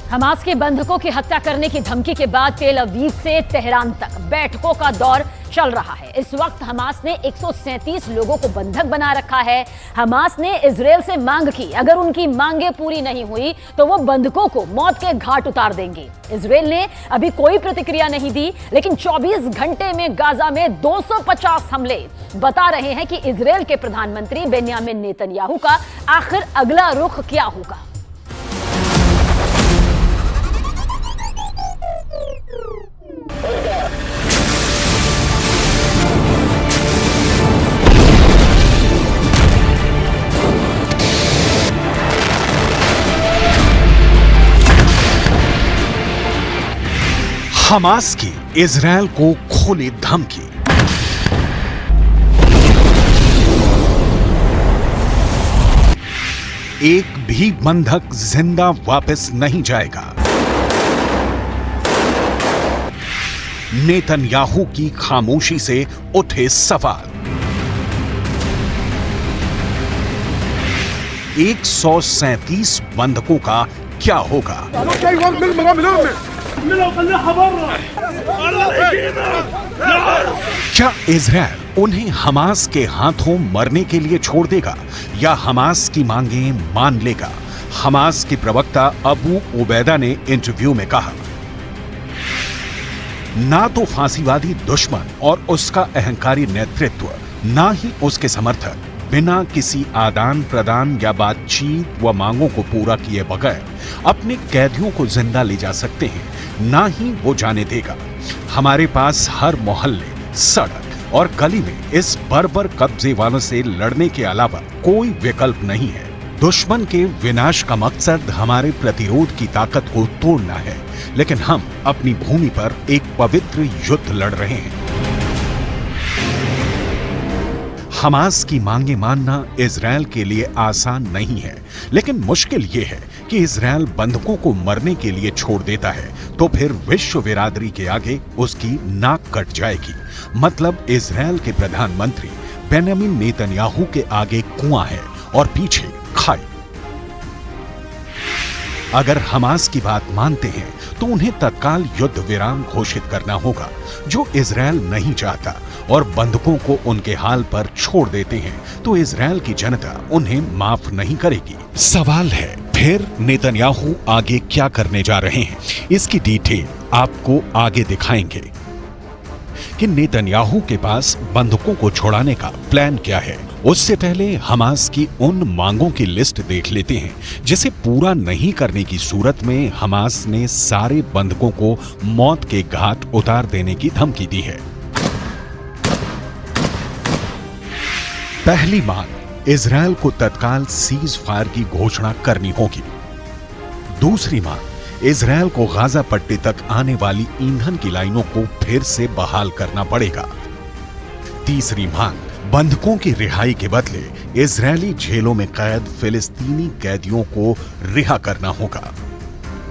Hamas के बंधकों की हत्या करने की धमकी के बाद तेल अवीव से तेहरान तक बैठकों का दौर चल रहा है। इस वक्त हमास ने 137 लोगों को बंधक बना रखा है। हमास ने इजरायल से मांग की, अगर उनकी मांगें पूरी नहीं हुई तो वो बंधकों को मौत के घाट उतार देंगे। इजरायल ने अभी कोई प्रतिक्रिया नहीं दी, लेकिन 24 घंटे में गाजा में 250 हमले बता रहे हैं कि इजरायल के प्रधानमंत्री बेन्यामिन नेतन्याहू का आखिर अगला रुख क्या होगा। हमास की इजरायल को खुली धमकी। एक भी बंधक जिंदा वापस नहीं जाएगा। नेतन्याहू की खामोशी से उठे सवाल। 137 बंधकों का क्या होगा? क्या इजरायल उन्हें हमास के हाथों मरने के लिए छोड़ देगा या हमास की मांगें मान लेगा? हमास के प्रवक्ता अबू उबैदा ने इंटरव्यू में कहा, ना तो फांसीवादी दुश्मन और उसका अहंकारी नेतृत्व, ना ही उसके समर्थक बिना किसी आदान प्रदान या बातचीत व मांगों को पूरा किए बगैर अपने कैदियों को जिंदा ले जा सकते हैं, ना ही वो जाने देगा। हमारे पास हर मोहल्ले, सड़क और गली में इस बर्बर कब्जे वालों से लड़ने के अलावा कोई विकल्प नहीं है। दुश्मन के विनाश का मकसद हमारे प्रतिरोध की ताकत को तोड़ना है, लेकिन हम अपनी भूमि पर एक पवित्र युद्ध लड़ रहे हैं। हमास की मांगे मानना इजरायल के लिए आसान नहीं है, लेकिन मुश्किल यह है कि इजरायल बंधकों को मरने के लिए छोड़ देता है तो फिर विश्व बिरादरी के आगे उसकी नाक कट जाएगी। मतलब इजरायल के प्रधानमंत्री बेन्यामिन नेतन्याहू के आगे कुआं है और पीछे खाई। अगर हमास की बात मानते हैं तो उन्हें तत्काल युद्ध विराम घोषित करना होगा, जो इजरायल नहीं चाहता, और बंधकों को उनके हाल पर छोड़ देते हैं तो इजरायल की जनता उन्हें माफ नहीं करेगी। सवाल है, फिर नेतन्याहू आगे क्या करने जा रहे हैं? इसकी डिटेल आपको आगे दिखाएंगे कि नेतन्याहू के पास बंधकों को छुड़ाने का प्लान क्या है। उससे पहले हमास की उन मांगों की लिस्ट देख लेते हैं जिसे पूरा नहीं करने की सूरत में हमास ने सारे बंधकों को मौत के घाट उतार देने की धमकी दी है। पहली मांग, इजरायल को तत्काल सीज फायर की घोषणा करनी होगी। दूसरी मांग, इजरायल को गाजा पट्टी तक आने वाली ईंधन की लाइनों को फिर से बहाल करना पड़ेगा। तीसरी मांग, बंधकों की रिहाई के बदले इजरायली जेलों में कैद फिलिस्तीनी कैदियों को रिहा करना होगा।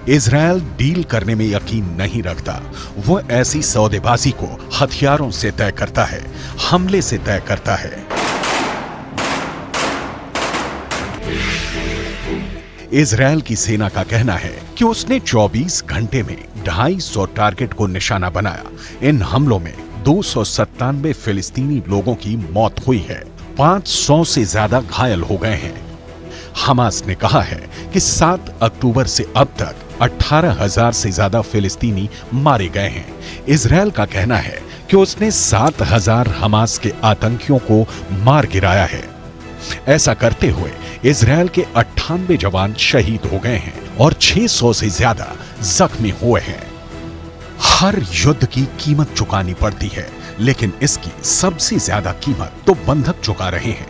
इजरायल डील करने में यकीन नहीं रखता, वो ऐसी सौदेबाजी को हथियारों से तय करता है, हमले से तय करता है। इजरायल की सेना का कहना है कि उसने 24 घंटे में 250 टारगेट को निशाना बनाया। इन हमलों में 297 फिलिस्तीनी लोगों की मौत हुई है, 500 से ज्यादा घायल हो गए हैं। हमास ने कहा है कि 7 अक्टूबर से अब तक 18,000 से ज्यादा फिलिस्तीनी मारे गए हैं। इजरायल का कहना है कि उसने 7,000 हमास के आतंकियों को मार गिराया है। ऐसा करते हुए इजरायल के 98 जवान शहीद हो गए हैं और 600 से ज्यादा जख्मी हुए हैं। हर युद्ध की कीमत चुकानी पड़ती है, लेकिन इसकी सबसे ज्यादा कीमत तो बंधक चुका रहे हैं।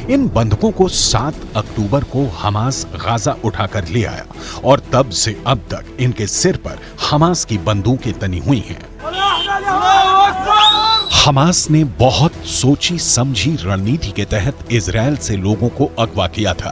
इन बंधकों को 7 अक्टूबर को हमास गाजा उठाकर ले आया और तब से अब तक इनके सिर पर हमास की बंदूकें तनी हुई हैं। हमास ने बहुत सोची समझी रणनीति के तहत इजरायल से लोगों को अगवा किया था।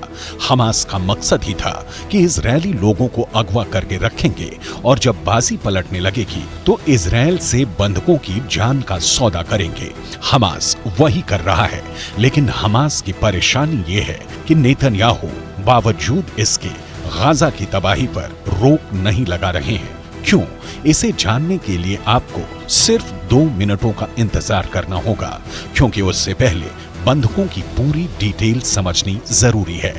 हमास का मकसद ही था कि इजरायली लोगों को अगवा करके रखेंगे और जब बाजी पलटने लगेगी तो इजरायल से बंधकों की जान का सौदा करेंगे। हमास वही कर रहा है, लेकिन हमास की परेशानी ये है कि नेतन्याहू बावजूद इसके गाजा की तबाही पर रोक नहीं लगा रहे हैं। क्यों? इसे जानने के लिए आपको सिर्फ 2 मिनटों का इंतजार करना होगा, क्योंकि उससे पहले बंधकों की पूरी डिटेल समझनी जरूरी है।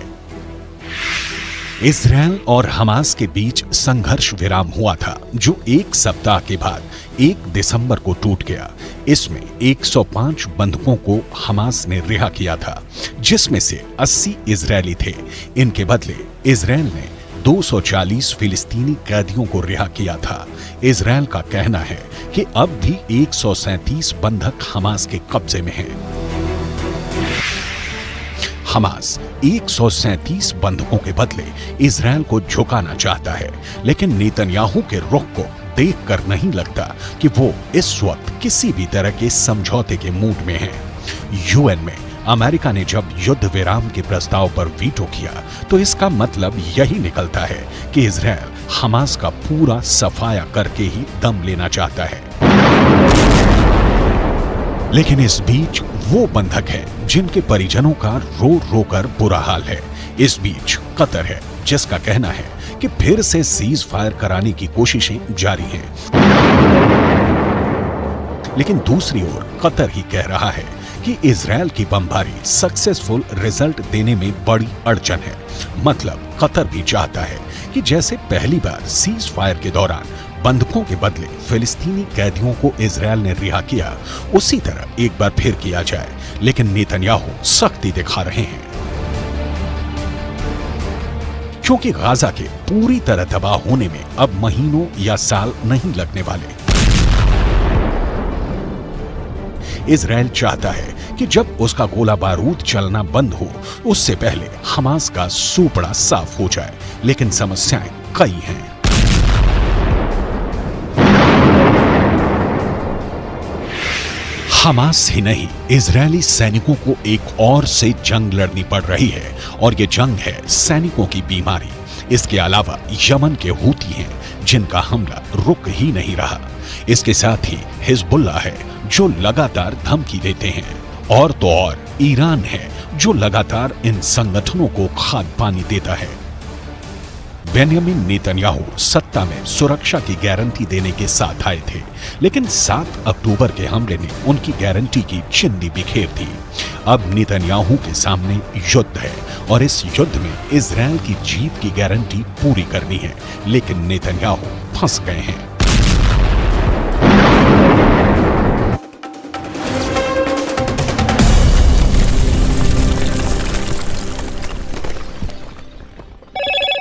इजरायल और हमास के बीच संघर्ष विराम हुआ था, जो 1 सप्ताह के बाद 1 दिसंबर को टूट गया। इसमें 105 बंधकों को हमास ने रिहा किया था, जिसमें से 80 इजरायली थे। इनके बदले इजरायल ने 240 फिलिस्तीनी कैदियों को रिहा किया था। इजरायल का कहना है कि अब भी 137 बंधक हमास के कब्जे में हैं। हमास 137 बंधकों के बदले इजरायल को झुकाना चाहता है, लेकिन नेतन्याहू के रुख को देखकर नहीं लगता कि वो इस वक्त किसी भी तरह के समझौते के मूड में है। यूएन में अमेरिका ने जब युद्ध विराम के प्रस्ताव पर वीटो किया तो इसका मतलब यही निकलता है कि इजरायल हमास का पूरा सफाया करके ही दम लेना चाहता है। लेकिन इस बीच वो बंधक है जिनके परिजनों का रो रो कर बुरा हाल है। इस बीच कतर है, जिसका कहना है कि फिर से सीज फायर कराने की कोशिशें जारी हैं। लेकिन दूसरी ओर कतर ही कह रहा है कि इजरायल की बमबारी सक्सेसफुल रिजल्ट देने में बड़ी अड़चन है। मतलब कतर भी चाहता है कि जैसे पहली बार सीज फायर के दौरान बंधकों के बदले फिलिस्तीनी कैदियों को इजरायल ने रिहा किया, उसी तरह एक बार फिर किया जाए। लेकिन नेतन्याहू सख्ती दिखा रहे हैं, क्योंकि गाजा के पूरी तरह तबाह होने में अब महीनों या साल नहीं लगने वाले। इजरायल चाहता है कि जब उसका गोला बारूद चलना बंद हो, उससे पहले हमास का सूपड़ा साफ हो जाए। लेकिन समस्याएं कई हैं। हमास ही नहीं, इजरायली सैनिकों को एक और से जंग लड़नी पड़ रही है, और ये जंग है सैनिकों की बीमारी। इसके अलावा यमन के हूती हैं, जिनका हमला रुक ही नहीं रहा। इसके साथ ही हिजबुल्लाह है, जो लगातार धमकी देते हैं, और तो और ईरान है, जो लगातार इन संगठनों को खाद पानी देता है। बेंयामिन नेतन्याहू सत्ता में सुरक्षा की गारंटी देने के साथ आए थे, लेकिन 7 अक्टूबर के हमले ने उनकी गारंटी की चिंदी बिखेर दी। अब नेतन्याहू के सामने युद्ध है, और इस युद्ध में इजरायल की जीत की गारंटी पूरी करनी है। लेकिन नेतन्याहू फंस गए हैं।